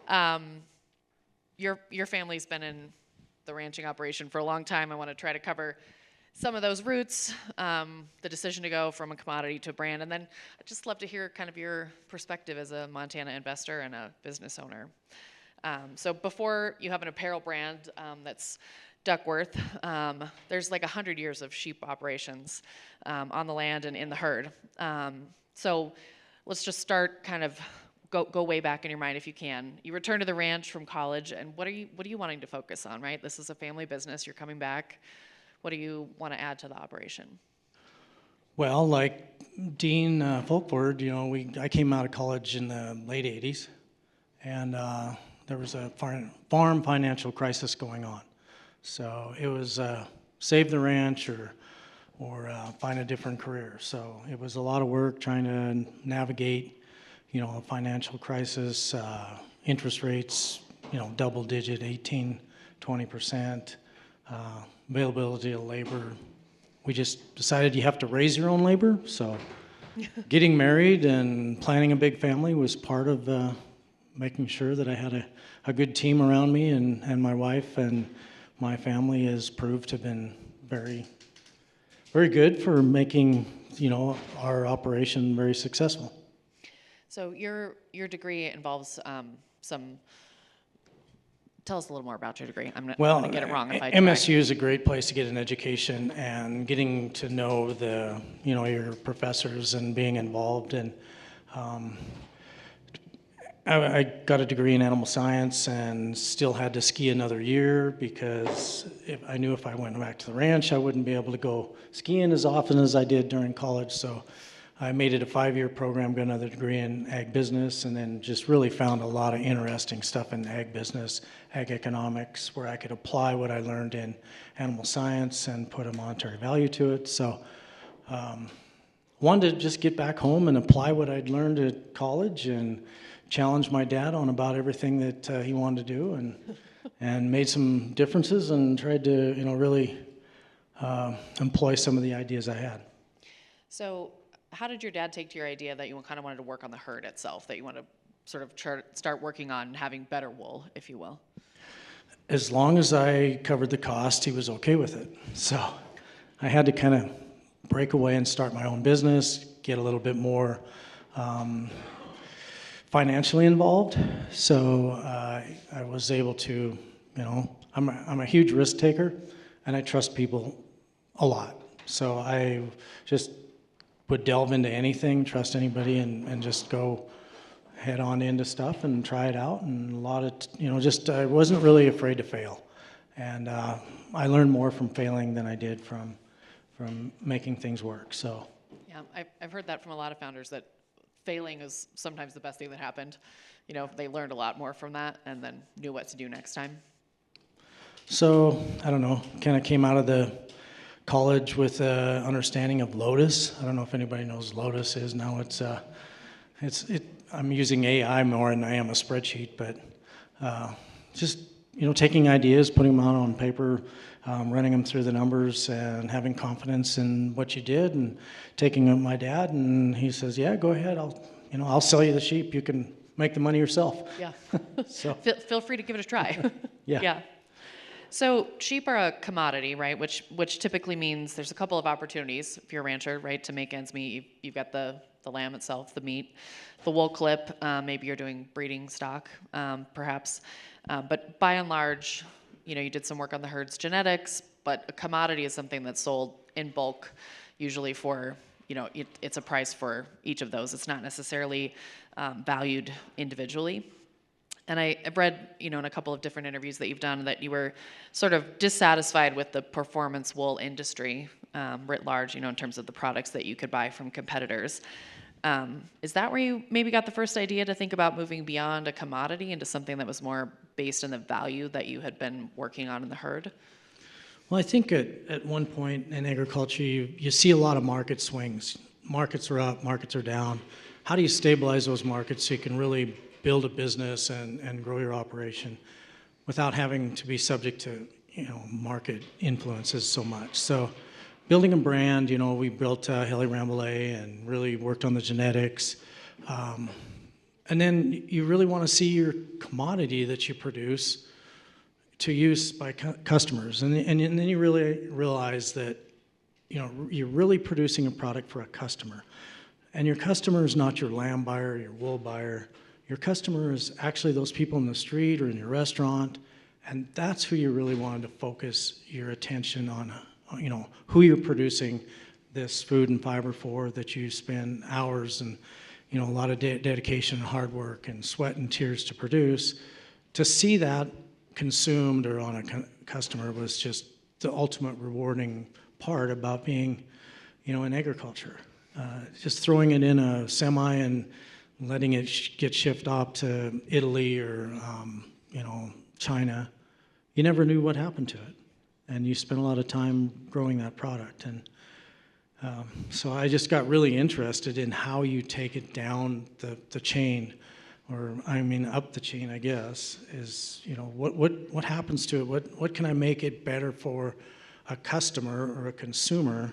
Um, your family's been in the ranching operation for a long time. I want to try to cover some of those roots, the decision to go from a commodity to a brand, and then I'd just love to hear kind of your perspective as a Montana investor and a business owner. So before you have an apparel brand that's Duckworth, there's like 100 years of sheep operations on the land and in the herd. So let's just start kind of go way back in your mind if you can. You return to the ranch from college, and what are you wanting to focus on, right? This is a family business. You're coming back. What do you want to add to the operation? Well, like Dean Folkford, I came out of college in the late 80s, and there was a farm financial crisis going on. So it was save the ranch or find a different career. So it was a lot of work trying to navigate, a financial crisis, interest rates, double digit, 18, 20%, availability of labor. We just decided you have to raise your own labor. So getting married and planning a big family was part of making sure that I had a good team around me, and my wife and my family has proved to have been very, very good for making, our operation very successful. So your degree involves some. Tell us a little more about your degree. I'm going to get it wrong if I try. MSU is a great place to get an education, and getting to know your professors and being involved. And I got a degree in animal science and still had to ski another year because I knew if I went back to the ranch, I wouldn't be able to go skiing as often as I did during college. So I made it a 5-year program, got another degree in ag business, and then just really found a lot of interesting stuff in ag business, ag economics, where I could apply what I learned in animal science and put a monetary value to it. So wanted to just get back home and apply what I'd learned at college and challenge my dad on about everything that he wanted to do, and made some differences and tried to really employ some of the ideas I had. So how did your dad take to your idea that you kind of wanted to work on the herd itself, that you want to sort of start working on having better wool, if you will? As long as I covered the cost, he was okay with it. So I had to kind of break away and start my own business, get a little bit more financially involved. So I was able to, I'm a huge risk taker, and I trust people a lot. So I just would delve into anything, trust anybody, and just go head on into stuff and try it out. And a lot of, I wasn't really afraid to fail. And I learned more from failing than I did from making things work. So yeah, I've heard that from a lot of founders, that failing is sometimes the best thing that happened. They learned a lot more from that and then knew what to do next time. So I don't know, kind of came out of the college with an understanding of Lotus. I don't know if anybody knows what Lotus is now. I'm using AI more than I am a spreadsheet, but just taking ideas, putting them out on paper, running them through the numbers, and having confidence in what you did, and taking up my dad, and he says, "Yeah, go ahead. I'll sell you the sheep. You can make the money yourself." Yeah. So feel free to give it a try. Yeah. Yeah. So sheep are a commodity, right? Which typically means there's a couple of opportunities if you're a rancher, right, to make ends meet. You've got the lamb itself, the meat, the wool clip. Maybe you're doing breeding stock, perhaps. But by and large, you did some work on the herd's genetics. But a commodity is something that's sold in bulk, usually for it's a price for each of those. It's not necessarily valued individually. And I've read, in a couple of different interviews that you've done, that you were sort of dissatisfied with the performance wool industry writ large, in terms of the products that you could buy from competitors. Is that where you maybe got the first idea to think about moving beyond a commodity into something that was more based in the value that you had been working on in the herd? Well, I think at one point in agriculture, you see a lot of market swings. Markets are up, markets are down. How do you stabilize those markets so you can really build a business and grow your operation without having to be subject to market influences so much? So building a brand, we built Helle and really worked on the genetics, And then you really want to see your commodity that you produce to use by customers. And then you really realize that, you're really producing a product for a customer. And your customer is not your lamb buyer, your wool buyer. Your customer is actually those people in the street or in your restaurant. And that's who you really wanted to focus your attention on, who you're producing this food and fiber for, that you spend hours and, a lot of dedication and hard work and sweat and tears to produce. To see that consumed or on a customer was just the ultimate rewarding part about being, in agriculture. Just throwing it in a semi and letting it get shipped off to Italy or, China, you never knew what happened to it. And you spent a lot of time growing that product. And so I just got really interested in how you take it down the chain, or up the chain, I guess, is, what happens to it? What can I make it better for a customer or a consumer,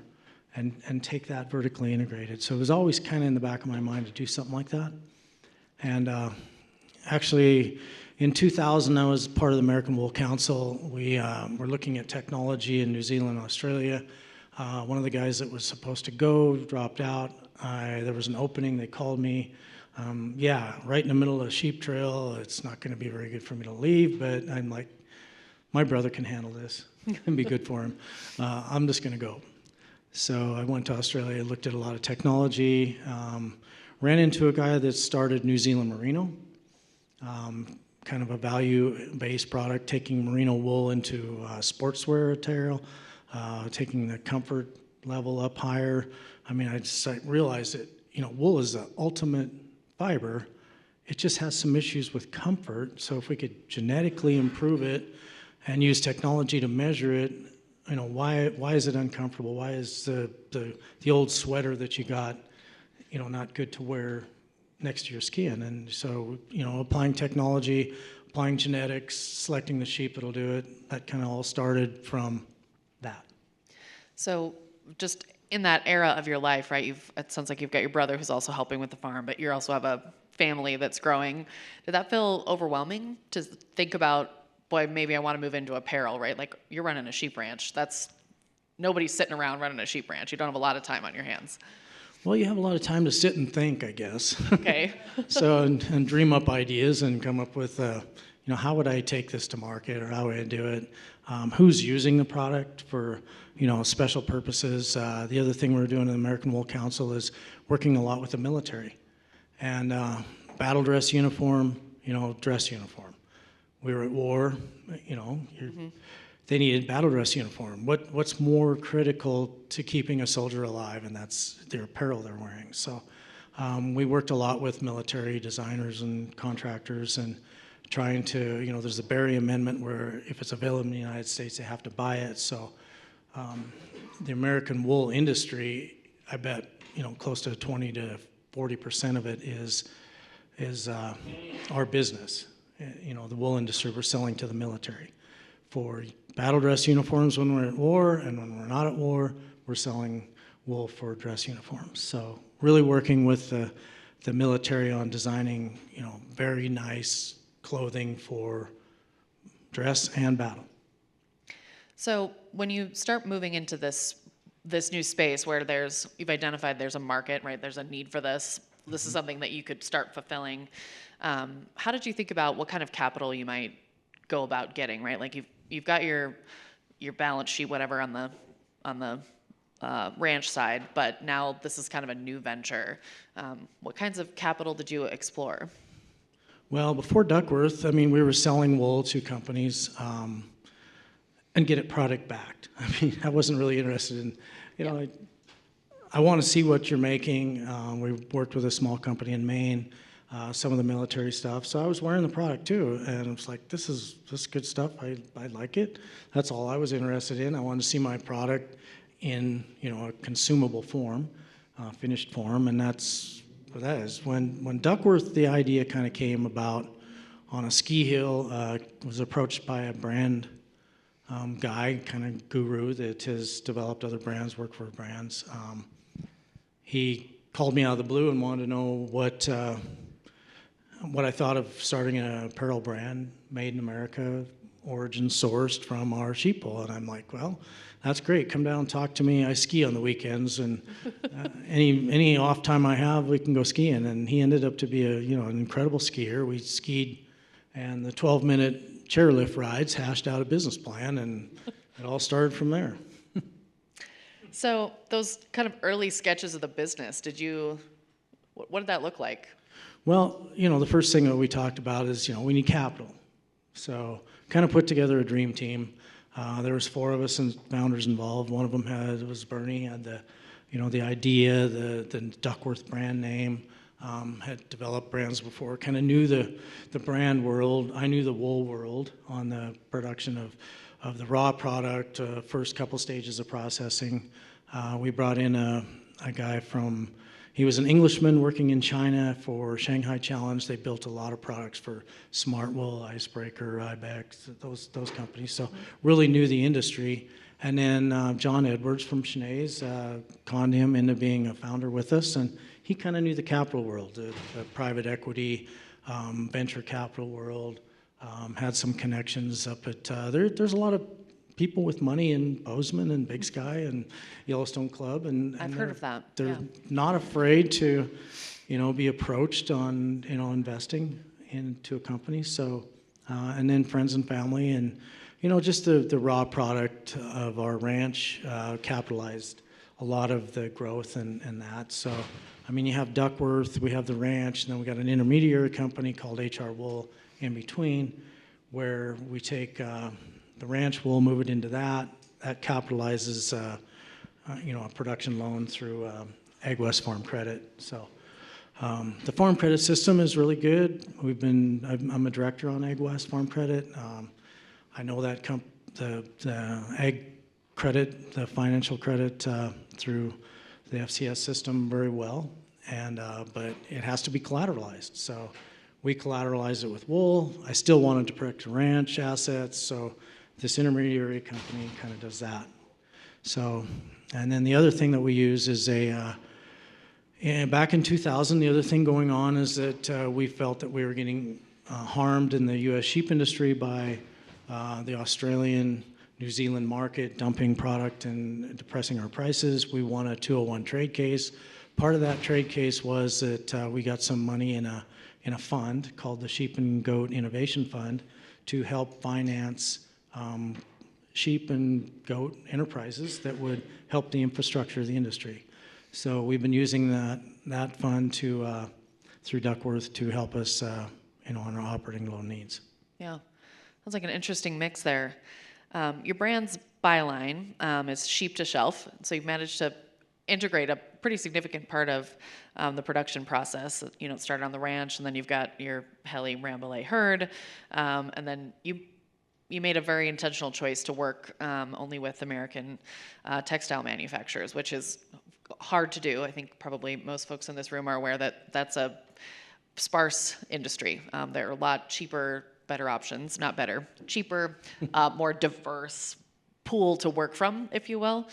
and take that vertically integrated. So it was always kind of in the back of my mind to do something like that. And actually, in 2000, I was part of the American Wool Council. We were looking at technology in New Zealand and Australia. One of the guys that was supposed to go dropped out. There was an opening. They called me. Right in the middle of a sheep trail. It's not going to be very good for me to leave, but I'm like, my brother can handle this. It'd be good for him. I'm just going to go. So I went to Australia, looked at a lot of technology, ran into a guy that started New Zealand Merino, kind of a value-based product, taking merino wool into sportswear apparel, taking the comfort level up higher. I just realized that, wool is the ultimate fiber. It just has some issues with comfort. So if we could genetically improve it and use technology to measure it, why is it uncomfortable? Why is the old sweater that you got, not good to wear next to your skin? And so, applying technology, applying genetics, selecting the sheep that'll do it, that kind of all started from that. So just in that era of your life, right, it sounds like you've got your brother who's also helping with the farm, but you also have a family that's growing. Did that feel overwhelming to think about, boy, maybe I want to move into apparel, right? Like, you're running a sheep ranch. Nobody's sitting around running a sheep ranch. You don't have a lot of time on your hands. Well, you have a lot of time to sit and think, I guess. Okay. So, and dream up ideas and come up with, how would I take this to market, or how would I do it? Who's using the product for, special purposes? The other thing we're doing in the American Wool Council is working a lot with the military. And battle dress uniform, dress uniform. We were at war, they needed battle dress uniform. What's more critical to keeping a soldier alive? And that's their apparel they're wearing. So we worked a lot with military designers and contractors, and trying to, there's a Berry Amendment where if it's available in the United States, they have to buy it. So the American wool industry, I bet, close to 20 to 40% of it is our business. The wool industry we're selling to the military. For battle dress uniforms when we're at war, and when we're not at war, we're selling wool for dress uniforms. So really working with the military on designing, very nice clothing for dress and battle. So when you start moving into this new space where you've identified there's a market, right? There's a need for this. This is something that you could start fulfilling. How did you think about what kind of capital you might go about getting, right? Like you've got your balance sheet, whatever, on the ranch side, but now this is kind of a new venture. What kinds of capital did you explore? Well, before Duckworth, we were selling wool to companies and get it product backed. I wasn't really interested in, I want to see what you're making. We worked with a small company in Maine, some of the military stuff. So I was wearing the product too, and I was like, this is good stuff. I like it. That's all I was interested in. I wanted to see my product in a consumable form, finished form, and that's what that is. When Duckworth, the idea kind of came about on a ski hill, was approached by a brand guy, kind of guru that has developed other brands, worked for brands. He called me out of the blue and wanted to know what I thought of starting an apparel brand made in America, origin sourced from our sheep wool. And I'm like, well, that's great. Come down and talk to me. I ski on the weekends, and any off time I have, we can go skiing. And he ended up to be an incredible skier. We skied, and the 12-minute chairlift rides hashed out a business plan, and it all started from there. So those kind of early sketches of the business, what did that look like? Well, the first thing that we talked about is, we need capital. So kind of put together a dream team. There was 4 of us and founders involved. One of them was Bernie, had the idea, the Duckworth brand name, had developed brands before, kind of knew the brand world. I knew the wool world on the production of the raw product, first couple stages of processing. We brought in a guy he was an Englishman working in China for Shanghai Challenge. They built a lot of products for Smartwool, Icebreaker, Ibex, those companies. So really knew the industry. And then John Edwards from Chenez conned him into being a founder with us. And he kind of knew the capital world, the private equity, venture capital world, had some connections up at, there's a lot of people with money in Bozeman and Big Sky and Yellowstone Club, and I've heard of that. They're not afraid to, be approached on, investing into a company. So, and then friends and family, and just the raw product of our ranch capitalized a lot of the growth and that. So, you have Duckworth, we have the ranch, and then we got an intermediary company called HR Wool in between, where we take the ranch wool, move it into that. That capitalizes, a production loan through Ag West Farm Credit. So the farm credit system is really good. I'm a director on Ag West Farm Credit. I know that the ag credit, the financial credit through the FCS system very well, but it has to be collateralized. So we collateralize it with wool. I still wanted to protect the ranch assets, so this intermediary company kind of does that. So, and then the other thing that we use is back in 2000, the other thing going on is that we felt that we were getting harmed in the U.S. sheep industry by the Australian, New Zealand market dumping product and depressing our prices. We won a 201 trade case. Part of that trade case was that we got some money in a fund called the Sheep and Goat Innovation Fund to help finance sheep and goat enterprises that would help the infrastructure of the industry. So we've been using that fund through Duckworth to help us on our operating loan needs. Yeah, sounds like an interesting mix there. Your brand's byline is sheep to shelf, so you've managed to integrate a pretty significant part of the production process. It started on the ranch, and then you've got your Helle Rambouillet herd, and then you made a very intentional choice to work only with American textile manufacturers, which is hard to do. I think probably most folks in this room are aware that that's a sparse industry. There are a lot cheaper, better options, not better, cheaper, more diverse pool to work from, if you will,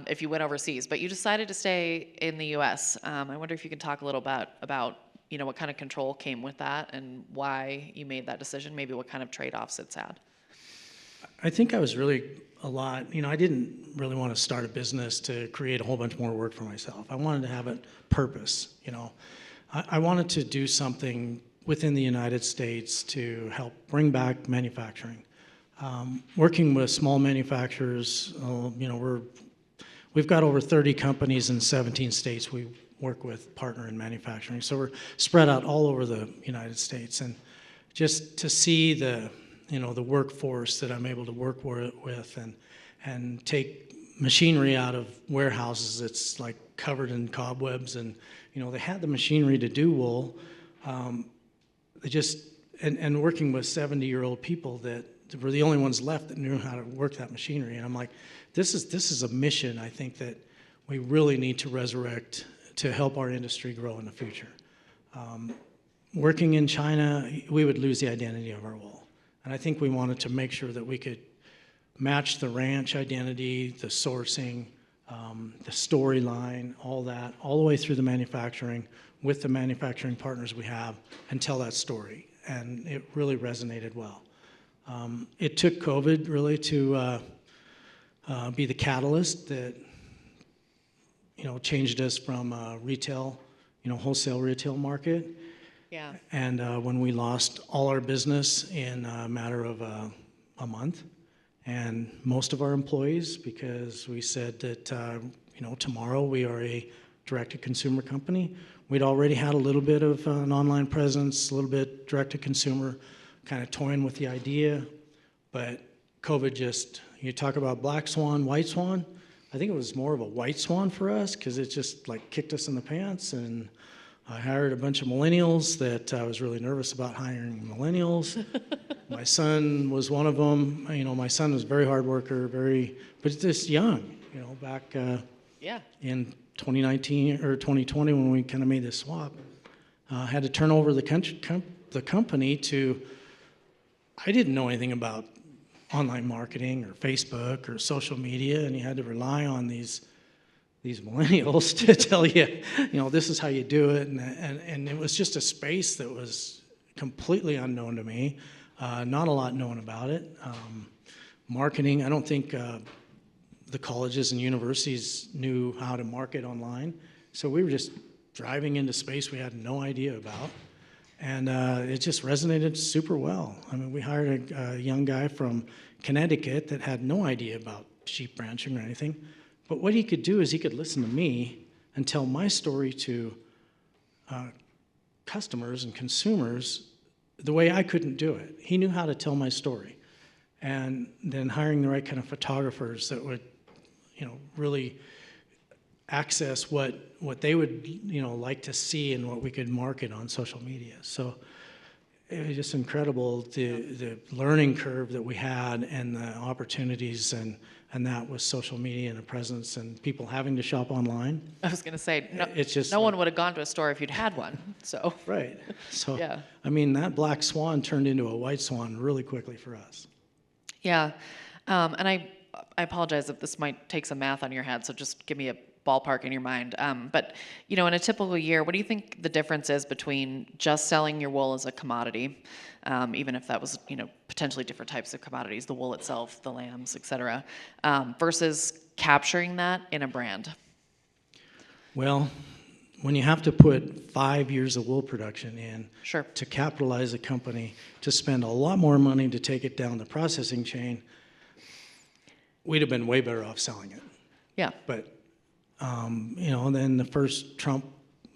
if you went overseas. But you decided to stay in the U.S. I wonder if you could talk a little bit about what kind of control came with that and why you made that decision, maybe what kind of trade-offs it's had. I think I was really I didn't really want to start a business to create a whole bunch more work for myself. I wanted to have a purpose, I wanted to do something within the United States to help bring back manufacturing. Working with small manufacturers, we've got over 30 companies in 17 states we work with, partner in manufacturing. So we're spread out all over the United States. And just to see the workforce that I'm able to work with and take machinery out of warehouses that's like covered in cobwebs, and they had the machinery to do wool. They just and working with 70-year-old people that were the only ones left that knew how to work that machinery. And I'm like, this is a mission I think that we really need to resurrect to help our industry grow in the future. Working in China, we would lose the identity of our wool. And I think we wanted to make sure that we could match the ranch identity, the sourcing, the storyline, all that, all the way through the manufacturing with the manufacturing partners we have and tell that story. And it really resonated well. It took COVID really to be the catalyst that, changed us from retail, wholesale retail market. Yeah. And when we lost all our business in a matter of a month, and most of our employees, because we said that, tomorrow we are a direct-to-consumer company. We'd already had a little bit of an online presence, a little bit direct-to-consumer, kind of toying with the idea, but COVID you talk about black swan, white swan. I think it was more of a white swan for us because it just like kicked us in the pants, and I hired a bunch of millennials that I was really nervous about hiring millennials. My son was one of them. My son was a very hard worker, but just young, back in 2019 or 2020 when we kind of made this swap. Had to turn over the company to, I didn't know anything about online marketing or Facebook or social media, and you had to rely on these millennials to tell you, this is how you do it, and it was just a space that was completely unknown to me, not a lot known about it. Marketing, I don't think the colleges and universities knew how to market online, so we were just driving into space we had no idea about, and it just resonated super well. I mean, we hired a young guy from Connecticut that had no idea about sheep ranching or anything. But what he could do is he could listen to me and tell my story to customers and consumers the way I couldn't do it. He knew how to tell my story. And then hiring the right kind of photographers that would, really access what they would, like to see and what we could market on social media. So it was just incredible, the learning curve that we had and the opportunities and that was social media and a presence and people having to shop online. I was going to say, It's just no one would have gone to a store if you'd had one. So right. So yeah. I mean, that black swan turned into a white swan really quickly for us. Yeah. And I apologize if this might take some math on your head, so just give me a ballpark in your mind. But, in a typical year, what do you think the difference is between just selling your wool as a commodity, even if that was, potentially different types of commodities, the wool itself, the lambs, et cetera, versus capturing that in a brand? Well, when you have to put 5 years of wool production in Sure. to capitalize a company, to spend a lot more money to take it down the processing chain, we'd have been way better off selling it. Yeah. But, then the first Trump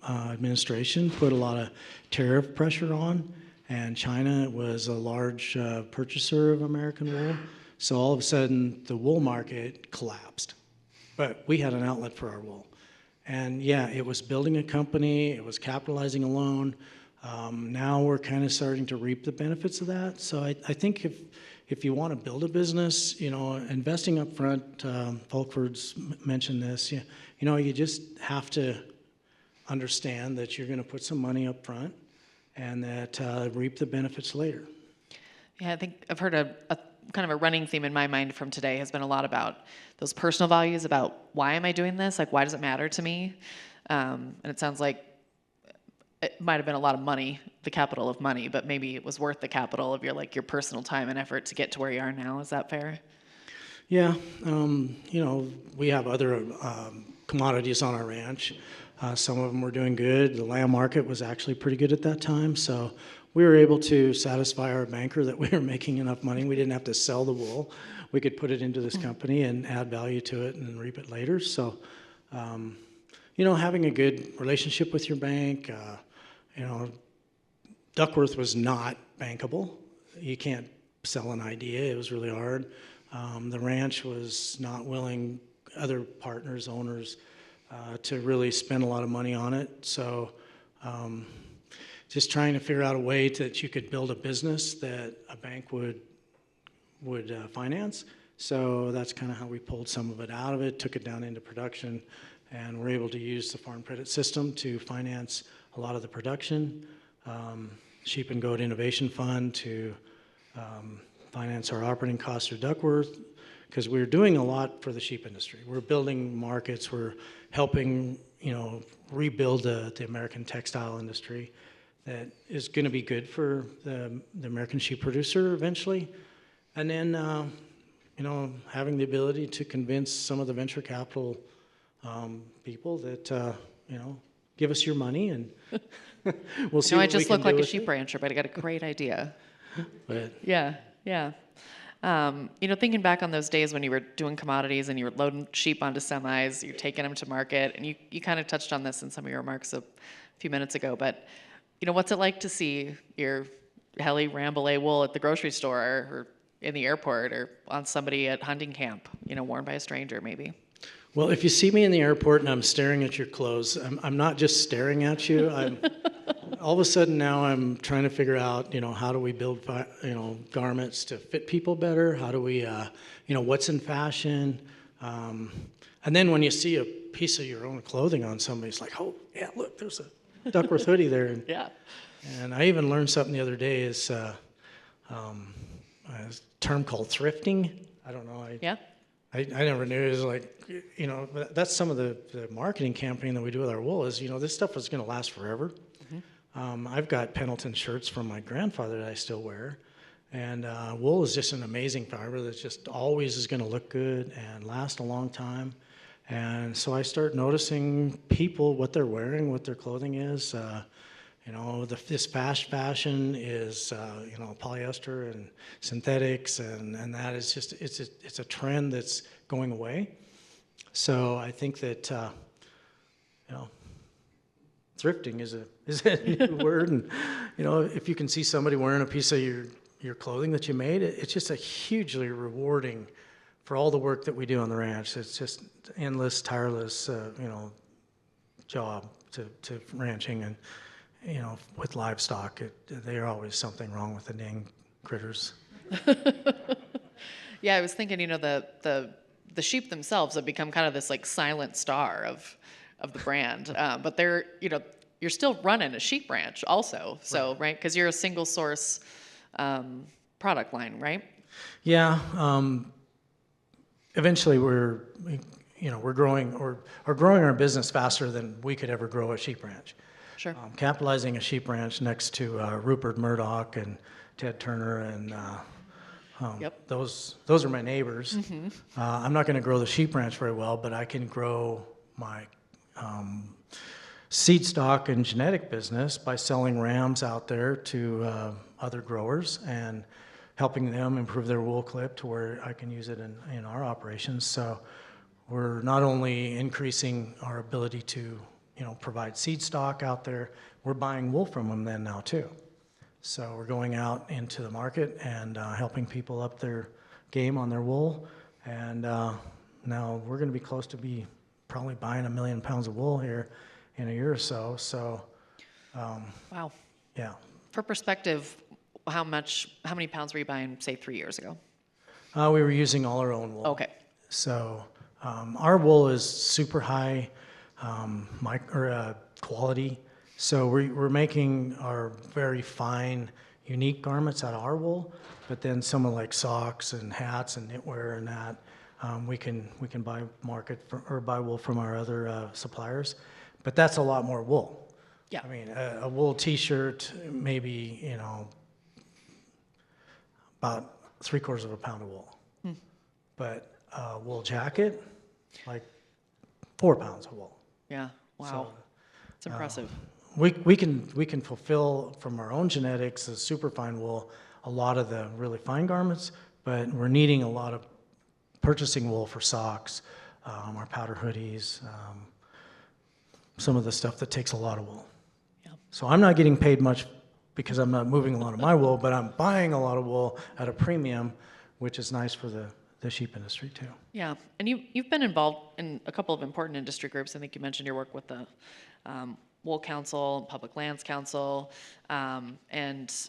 administration put a lot of tariff pressure on, and China was a large purchaser of American wool. So all of a sudden, the wool market collapsed. But we had an outlet for our wool. And yeah, it was building a company, it was capitalizing a loan. Now we're kind of starting to reap the benefits of that. So I think if you want to build a business, investing up front, Folkford's mentioned this, you just have to understand that you're going to put some money up front and that reap the benefits later. Yeah, I think I've heard a kind of a running theme in my mind from today has been a lot about those personal values, about why am I doing this? Like, why does it matter to me? And it sounds like it might have been a lot of money, the capital of money, but maybe it was worth the capital of your personal time and effort to get to where you are now. Is that fair? Yeah, we have other commodities on our ranch. Some of them were doing good. The lamb market was actually pretty good at that time, so we were able to satisfy our banker that we were making enough money. We didn't have to sell the wool. We could put it into this company and add value to it and reap it later. So, having a good relationship with your bank, Duckworth was not bankable. You can't sell an idea. It was really hard. The ranch was not willing, other partners, owners, to really spend a lot of money on it. So just trying to figure out a way that you could build a business that a bank would finance. So that's kind of how we pulled some of it out of it, took it down into production, and we're able to use the farm credit system to finance a lot of the production. Sheep and Goat Innovation Fund to finance our operating costs through Duckworth, because we're doing a lot for the sheep industry. We're building markets. We're helping, rebuild the American textile industry that is going to be good for the American sheep producer eventually. And then, having the ability to convince some of the venture capital people that, give us your money and we'll see I what we just can look do like a with sheep it. rancher, but I got a great idea. But Yeah, yeah. Thinking back on those days when you were doing commodities and you were loading sheep onto semis, you're taking them to market, and you kind of touched on this in some of your remarks a few minutes ago, but, what's it like to see your Helle Rambouillet wool at the grocery store or in the airport or on somebody at hunting camp, worn by a stranger maybe? well, if you see me in the airport and I'm staring at your clothes, I'm not just staring at you. I'm all of a sudden now I'm trying to figure out, how do we build, garments to fit people better? How do we, what's in fashion? And then when you see a piece of your own clothing on somebody, it's like, oh yeah, look, there's a Duckworth hoodie there. Yeah. And I even learned something the other day is a term called thrifting. I don't know. Yeah. I never knew. It was like, that's some of the marketing campaign that we do with our wool is, this stuff is going to last forever. I've got Pendleton shirts from my grandfather that I still wear. And wool is just an amazing fiber that just always is going to look good and last a long time. And so I start noticing people, what they're wearing, what their clothing is. This fast fashion is, polyester and synthetics, and that is just, it's a trend that's going away. So I think that, thrifting is a new word, and if you can see somebody wearing a piece of your clothing that you made, it's just a hugely rewarding for all the work that we do on the ranch. It's just endless, tireless, job to ranching, and with livestock, there's always something wrong with the dang critters. Yeah, I was thinking, the sheep themselves have become kind of this like silent star of the brand, but they're, you're still running a sheep ranch also, so right, because you're a single source product line, right? Yeah. Eventually, we're growing or growing our business faster than we could ever grow a sheep ranch. Sure. Capitalizing a sheep ranch next to Rupert Murdoch and Ted Turner and Yep. those are my neighbors. I'm not going to grow the sheep ranch very well, but I can grow my seed stock and genetic business by selling rams out there to other growers and helping them improve their wool clip to where I can use it in our operations. So we're not only increasing our ability to provide seed stock out there, we're buying wool from them then now too. So we're going out into the market and helping people up their game on their wool. And now we're going to be close to probably buying 1 million pounds of wool here in a year or so. So, Wow. yeah. For perspective, how many pounds were you buying, say, 3 years ago? We were using all our own wool. Okay. So our wool is super high quality. So we're making our very fine, unique garments out of our wool, but then some of like socks and hats and knitwear and that we can buy buy wool from our other suppliers, but that's a lot more wool. Yeah. I mean, a wool T-shirt maybe about 3/4 of a pound of wool, but a wool jacket like 4 pounds of wool. Yeah. Wow. It's impressive. We can fulfill from our own genetics, the superfine wool, a lot of the really fine garments, but we're needing a lot of purchasing wool for socks, our powder hoodies, some of the stuff that takes a lot of wool. Yeah. So I'm not getting paid much because I'm not moving a lot of my wool, but I'm buying a lot of wool at a premium, which is nice for the sheep industry too. Yeah, and you've been involved in a couple of important industry groups. I think you mentioned your work with the Wool Council, Public Lands Council, and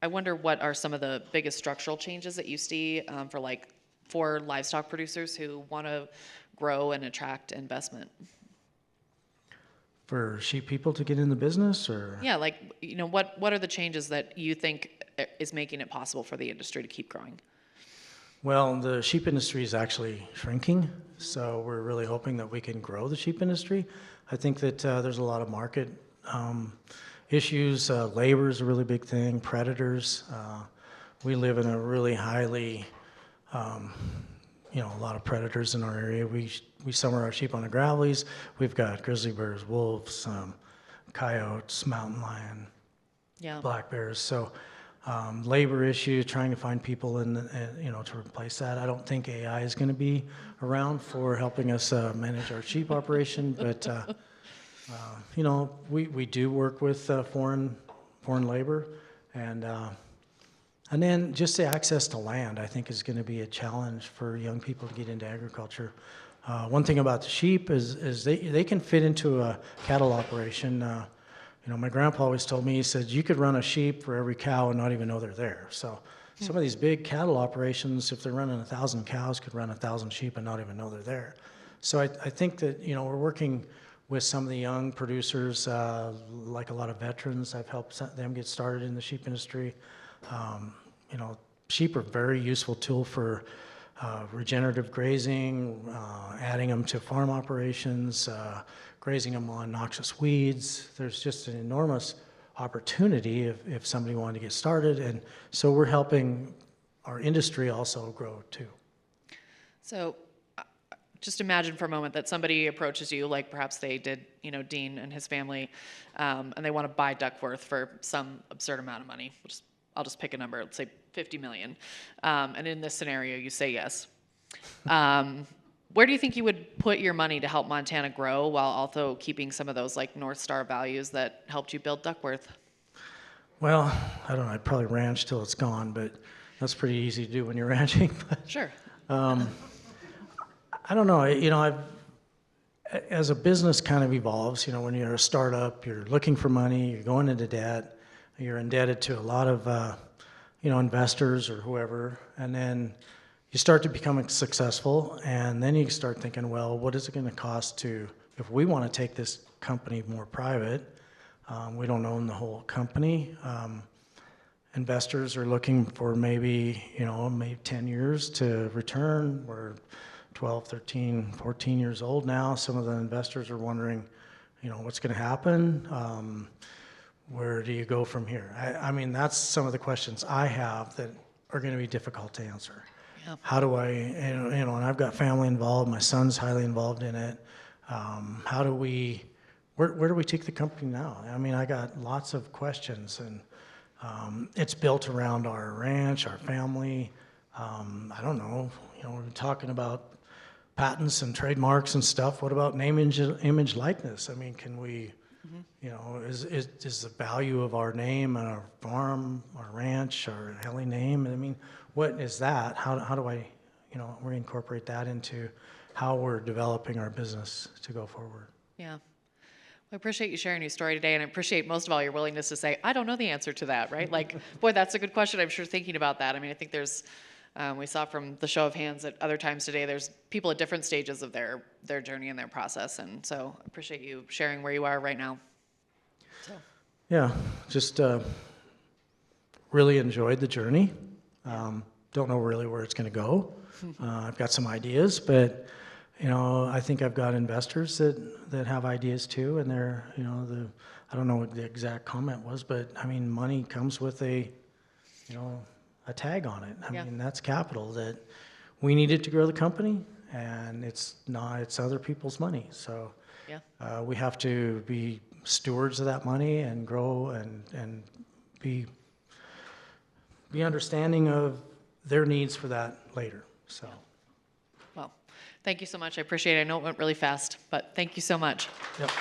I wonder what are some of the biggest structural changes that you see for livestock producers who want to grow and attract investment. For sheep people to get in the business, or Yeah, what are the changes that you think is making it possible for the industry to keep growing? Well, the sheep industry is actually shrinking, so we're really hoping that we can grow the sheep industry. I think that there's a lot of market issues. Labor is a really big thing, predators. We live in a really highly, a lot of predators in our area. We summer our sheep on the gravelies. We've got grizzly bears, wolves, coyotes, mountain lion, Yeah. black bears. So labor issue, trying to find people to replace that. I don't think AI is going to be around for helping us manage our sheep operation, but we do work with foreign labor, and then just the access to land, I think, is going to be a challenge for young people to get into agriculture. One thing about the sheep is they can fit into a cattle operation. My grandpa always told me, he said, you could run a sheep for every cow and not even know they're there. So some of these big cattle operations, if they're running 1,000 cows, could run 1,000 sheep and not even know they're there. So I think that, we're working with some of the young producers, like a lot of veterans. I've helped them get started in the sheep industry. Sheep are a very useful tool for regenerative grazing, adding them to farm operations, grazing them on noxious weeds. There's just an enormous opportunity if somebody wanted to get started, and so we're helping our industry also grow too. So just imagine for a moment that somebody approaches you, like perhaps they did, Dean and his family, and they want to buy Duckworth for some absurd amount of money. I'll just pick a number, let's say 50 million. And in this scenario, you say yes. Where do you think you would put your money to help Montana grow while also keeping some of those like North Star values that helped you build Duckworth? Well, I don't know, I'd probably ranch till it's gone, but that's pretty easy to do when you're ranching. Sure. I don't know, as a business kind of evolves, when you're a startup, you're looking for money, you're going into debt, you're indebted to a lot of, investors or whoever, and then you start to become successful, and then you start thinking, well, what is it going to cost if we want to take this company more private, we don't own the whole company. Investors are looking for maybe 10 years to return. We're 12, 13, 14 years old now. Some of the investors are wondering, what's going to happen? Where do you go from here? I mean, that's some of the questions I have that are going to be difficult to answer. Yep. How do I, and I've got family involved, my son's highly involved in it. Where do we take the company now? I mean, I got lots of questions, and it's built around our ranch, our family. I don't know, we've been talking about patents and trademarks and stuff. What about name, image, likeness? I mean, can we, is the value of our name and our farm, our ranch, our Helle name? I mean, what is that? How do I, we incorporate that into how we're developing our business to go forward? Yeah. Well, I appreciate you sharing your story today, and I appreciate most of all your willingness to say, I don't know the answer to that, right? Like, boy, that's a good question. I'm sure thinking about that. I mean, I think there's, we saw from the show of hands at other times today, there's people at different stages of their journey and their process. And so I appreciate you sharing where you are right now. So. Yeah, just really enjoyed the journey. Don't know really where it's going to go. I've got some ideas, but I think I've got investors that have ideas too, and they're I don't know what the exact comment was, but I mean, money comes with a tag on it. I mean, that's capital that we needed to grow the company, and it's other people's money. So we have to be stewards of that money and grow and be understanding of their needs for that later. So. Well, thank you so much. I appreciate it. I know it went really fast, but thank you so much. Yep.